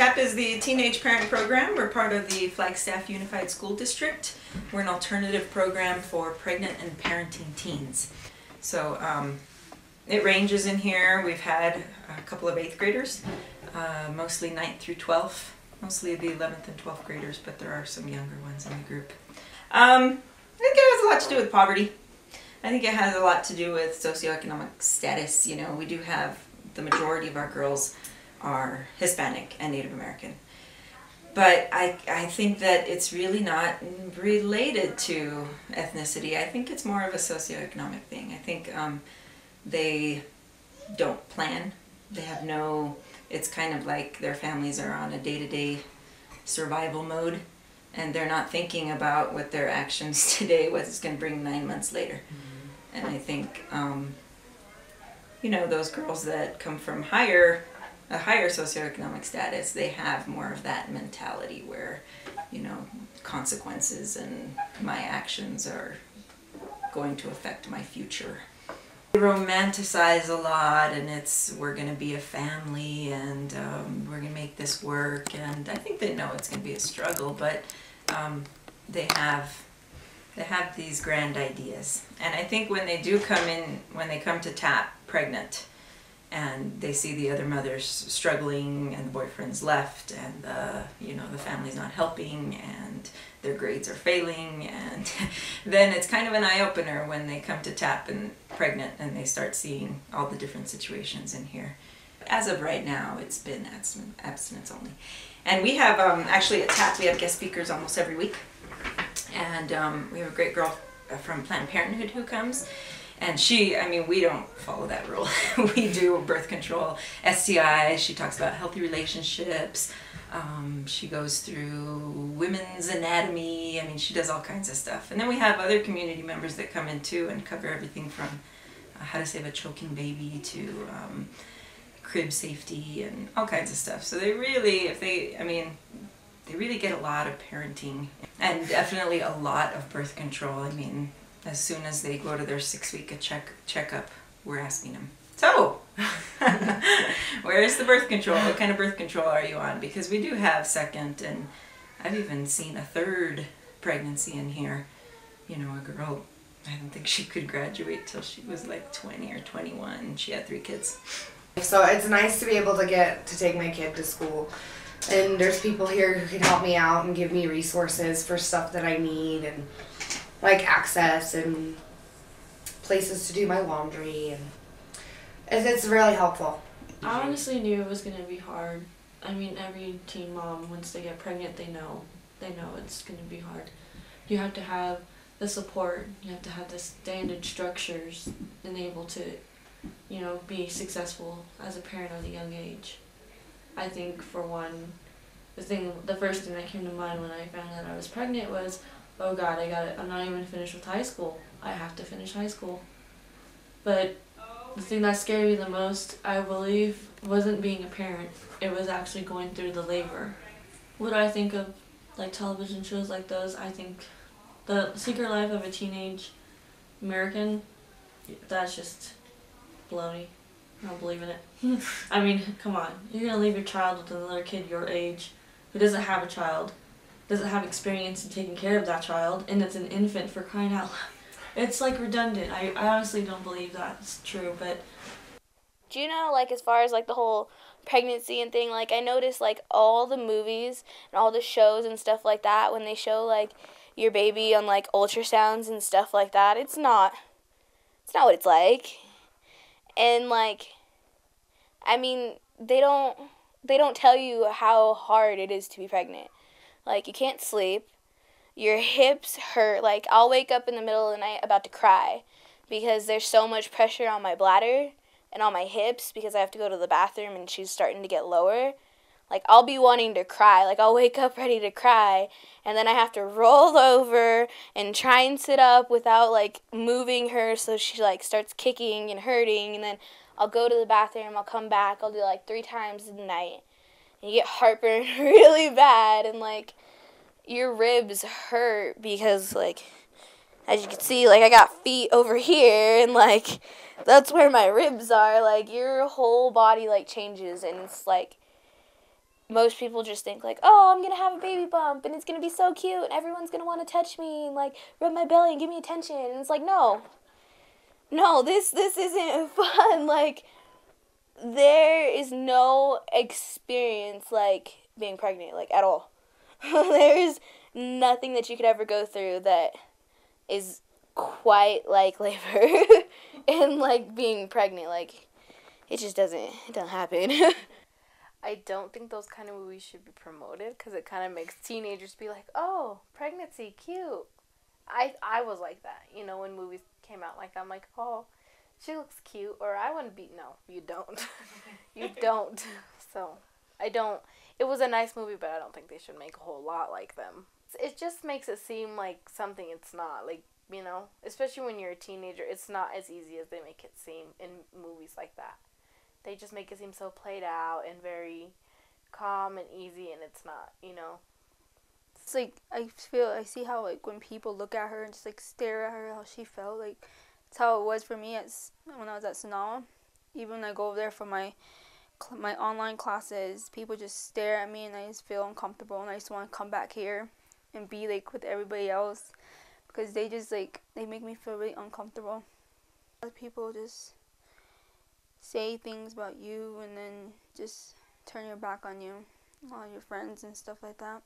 TAP is the Teenage Parent Program. We're part of the Flagstaff Unified School District. We're an alternative program for pregnant and parenting teens. So it ranges in here. We've had a couple of 8th graders, mostly 9th through 12th, mostly the 11th and 12th graders, but there are some younger ones in the group. I think it has a lot to do with poverty. I think it has a lot to do with socioeconomic status. You know, we do have the majority of our girls are Hispanic and Native American. But I think that it's really not related to ethnicity. I think it's more of a socioeconomic thing. I think they don't plan. They have no, it's kind of like their families are on a day-to-day survival mode, and they're not thinking about what their actions today, what it's going to bring 9 months later. Mm-hmm. And I think, you know, those girls that come from a higher socioeconomic status, they have more of that mentality where, you know, consequences and my actions are going to affect my future. They romanticize a lot, and we're going to be a family, and we're going to make this work, and I think they know it's going to be a struggle, but they have these grand ideas. And I think when they do come in, when they come to TAP pregnant, and they see the other mothers struggling, and the boyfriend's left, and you know, the family's not helping, and their grades are failing, and then it's kind of an eye-opener when they come to TAP and pregnant, and they start seeing all the different situations in here. As of right now, it's been abstinence only. And we have, actually at TAP, we have guest speakers almost every week. And we have a great girl from Planned Parenthood who comes. And she, I mean, we don't follow that rule. We do birth control, STI, she talks about healthy relationships, she goes through women's anatomy, I mean, she does all kinds of stuff. And then we have other community members that come in too and cover everything from how to save a choking baby to crib safety and all kinds of stuff. So they really, they really get a lot of parenting and definitely a lot of birth control. I mean, as soon as they go to their 6-week checkup, we're asking them, so, where is the birth control? What kind of birth control are you on? Because we do have 2nd, and I've even seen a 3rd pregnancy in here. You know, a girl, I don't think she could graduate till she was like 20 or 21, and she had 3 kids. So it's nice to be able to get to take my kid to school. And there's people here who can help me out and give me resources for stuff that I need, and like access and places to do my laundry, and it's really helpful. I honestly knew it was going to be hard. I mean, every teen mom, once they get pregnant, they know it's going to be hard. You have to have the support, you have to have the standard structures and able to, you know, be successful as a parent at a young age. I think for one, the first thing that came to mind when I found out I was pregnant was, oh God, I'm not even finished with high school. I have to finish high school. But the thing that scared me the most, I believe, wasn't being a parent. It was actually going through the labor. What do I think of like television shows like those? I think The Secret Life of a Teenage American, that's just baloney. I don't believe in it. I mean, come on. You're going to leave your child with another kid your age who doesn't have a child, doesn't have experience in taking care of that child, and it's an infant, for crying out loud. It's like redundant. I honestly don't believe that's true, but... Do you know, like, as far as like the whole pregnancy and thing, like I noticed like all the movies and all the shows and stuff like that, when they show like your baby on like ultrasounds and stuff like that, it's not what it's like. And like, I mean, they don't tell you how hard it is to be pregnant. Like, you can't sleep, your hips hurt. Like, I'll wake up in the middle of the night about to cry because there's so much pressure on my bladder and on my hips because I have to go to the bathroom and she's starting to get lower. Like, I'll be wanting to cry. Like, I'll wake up ready to cry, and then I have to roll over and try and sit up without, like, moving her so she, like, starts kicking and hurting, and then I'll go to the bathroom, I'll come back, I'll do, like, 3 times a night. And you get heartburn really bad, and, like, your ribs hurt because, like, as you can see, like, I got feet over here, and, like, that's where my ribs are. Like, your whole body, like, changes, and it's, like, most people just think like, oh, I'm gonna have a baby bump and it's gonna be so cute and everyone's gonna want to touch me and like rub my belly and give me attention, and it's like, no, this isn't fun. Like, there is no experience like being pregnant, like, at all. There's nothing that you could ever go through that is quite like labor and like being pregnant. Like, it doesn't happen. I don't think those kind of movies should be promoted because it kind of makes teenagers be like, oh, pregnancy, cute. I was like that, you know, when movies came out like that. I'm like, oh, she looks cute, or I want to be. No, you don't. You don't. So, I don't. It was a nice movie, but I don't think they should make a whole lot like them. It just makes it seem like something it's not. Like, you know, especially when you're a teenager, it's not as easy as they make it seem in movies like that. They just make it seem so played out and very calm and easy, and it's not, you know. It's like, I see how, like, when people look at her and just, like, stare at her, how she felt, like, it's how it was for me when I was at Sonoma. Even when I go over there for my online classes, people just stare at me, and I just feel uncomfortable, and I just want to come back here and be, like, with everybody else, because they just, like, they make me feel really uncomfortable. Other people just say things about you and then just turn your back on you, all your friends and stuff like that.